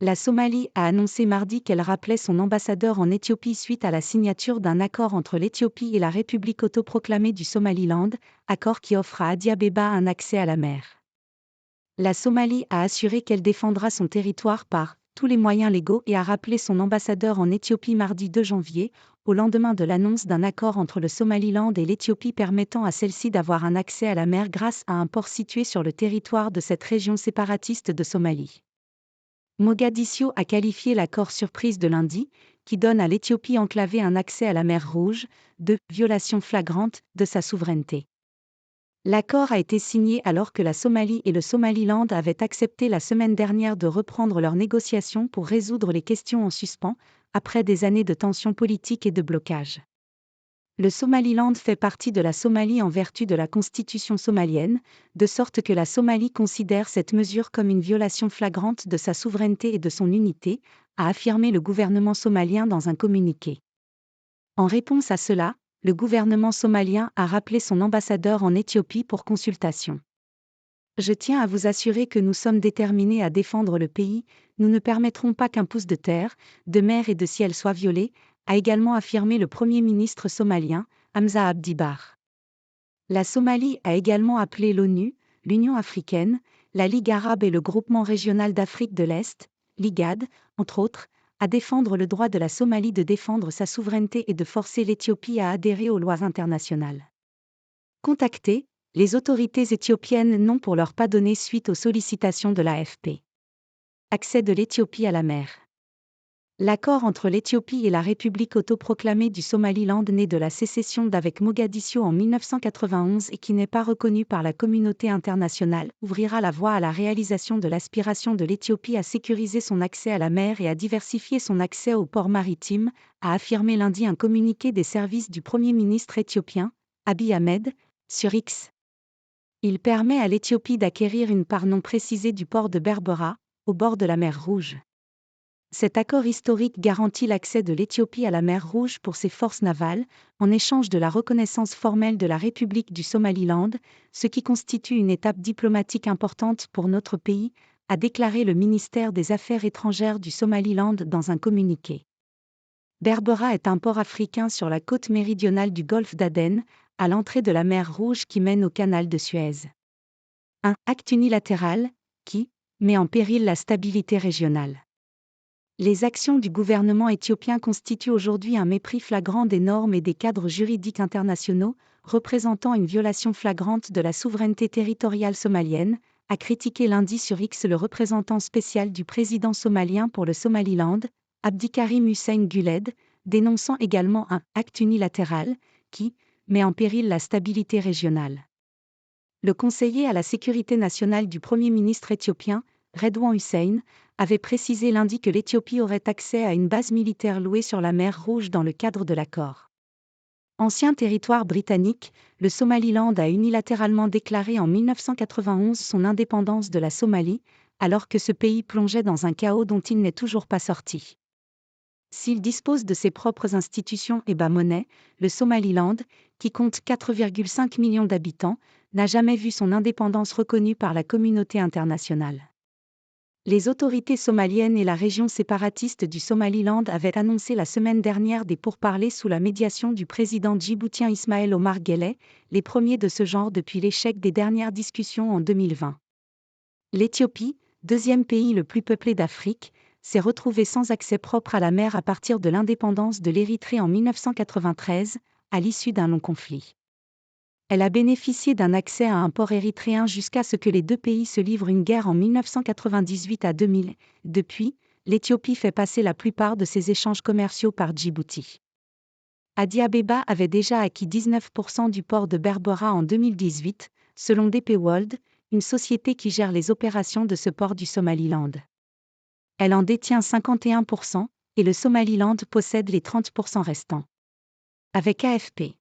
La Somalie a annoncé mardi qu'elle rappelait son ambassadeur en Éthiopie suite à la signature d'un accord entre l'Éthiopie et la République autoproclamée du Somaliland, accord qui offre à Addis Abeba un accès à la mer. La Somalie a assuré qu'elle défendra son territoire par tous les moyens légaux et a rappelé son ambassadeur en Éthiopie mardi 2 janvier, au lendemain de l'annonce d'un accord entre le Somaliland et l'Éthiopie permettant à celle-ci d'avoir un accès à la mer grâce à un port situé sur le territoire de cette région séparatiste de Somalie. Mogadiscio a qualifié l'accord surprise de lundi, qui donne à l'Éthiopie enclavée un accès à la mer Rouge, de « violation flagrante » de sa souveraineté. L'accord a été signé alors que la Somalie et le Somaliland avaient accepté la semaine dernière de reprendre leurs négociations pour résoudre les questions en suspens, après des années de tensions politiques et de blocages. Le Somaliland fait partie de la Somalie en vertu de la constitution somalienne, de sorte que la Somalie considère cette mesure comme une violation flagrante de sa souveraineté et de son unité, a affirmé le gouvernement somalien dans un communiqué. En réponse à cela, le gouvernement somalien a rappelé son ambassadeur en Éthiopie pour consultation. Je tiens à vous assurer que nous sommes déterminés à défendre le pays, nous ne permettrons pas qu'un pouce de terre, de mer et de ciel soit violé, a également affirmé le Premier ministre somalien, Hamza Abdi Barre. La Somalie a également appelé l'ONU, l'Union africaine, la Ligue arabe et le Groupement régional d'Afrique de l'Est, l'IGAD, entre autres, à défendre le droit de la Somalie de défendre sa souveraineté et de forcer l'Éthiopie à adhérer aux lois internationales. Contactées, les autorités éthiopiennes n'ont pour leur pas donné suite aux sollicitations de l'AFP. Accès de l'Éthiopie à la mer. L'accord entre l'Éthiopie et la République autoproclamée du Somaliland né de la sécession d'avec Mogadiscio en 1991 et qui n'est pas reconnu par la communauté internationale, ouvrira la voie à la réalisation de l'aspiration de l'Éthiopie à sécuriser son accès à la mer et à diversifier son accès aux ports maritimes, a affirmé lundi un communiqué des services du Premier ministre éthiopien, Abiy Ahmed, sur X. Il permet à l'Éthiopie d'acquérir une part non précisée du port de Berbera, au bord de la mer Rouge. Cet accord historique garantit l'accès de l'Éthiopie à la mer Rouge pour ses forces navales, en échange de la reconnaissance formelle de la République du Somaliland, ce qui constitue une étape diplomatique importante pour notre pays, a déclaré le ministère des Affaires étrangères du Somaliland dans un communiqué. Berbera est un port africain sur la côte méridionale du golfe d'Aden, à l'entrée de la mer Rouge qui mène au canal de Suez. Un acte unilatéral, qui met en péril la stabilité régionale. Les actions du gouvernement éthiopien constituent aujourd'hui un mépris flagrant des normes et des cadres juridiques internationaux, représentant une violation flagrante de la souveraineté territoriale somalienne, a critiqué lundi sur X le représentant spécial du président somalien pour le Somaliland, Abdikarim Hussein Guled, dénonçant également un « acte unilatéral » qui met en péril la stabilité régionale. Le conseiller à la sécurité nationale du Premier ministre éthiopien, Redouan Hussein, avait précisé lundi que l'Éthiopie aurait accès à une base militaire louée sur la mer Rouge dans le cadre de l'accord. Ancien territoire britannique, le Somaliland a unilatéralement déclaré en 1991 son indépendance de la Somalie, alors que ce pays plongeait dans un chaos dont il n'est toujours pas sorti. S'il dispose de ses propres institutions et monnaie, le Somaliland, qui compte 4,5 millions d'habitants, n'a jamais vu son indépendance reconnue par la communauté internationale. Les autorités somaliennes et la région séparatiste du Somaliland avaient annoncé la semaine dernière des pourparlers sous la médiation du président djiboutien Ismaël Omar Guelleh, les premiers de ce genre depuis l'échec des dernières discussions en 2020. L'Éthiopie, deuxième pays le plus peuplé d'Afrique, s'est retrouvée sans accès propre à la mer à partir de l'indépendance de l'Érythrée en 1993, à l'issue d'un long conflit. Elle a bénéficié d'un accès à un port érythréen jusqu'à ce que les deux pays se livrent une guerre en 1998 à 2000. Depuis, l'Éthiopie fait passer la plupart de ses échanges commerciaux par Djibouti. Addis Abeba avait déjà acquis 19% du port de Berbera en 2018, selon DP World, une société qui gère les opérations de ce port du Somaliland. Elle en détient 51%, et le Somaliland possède les 30% restants. Avec AFP.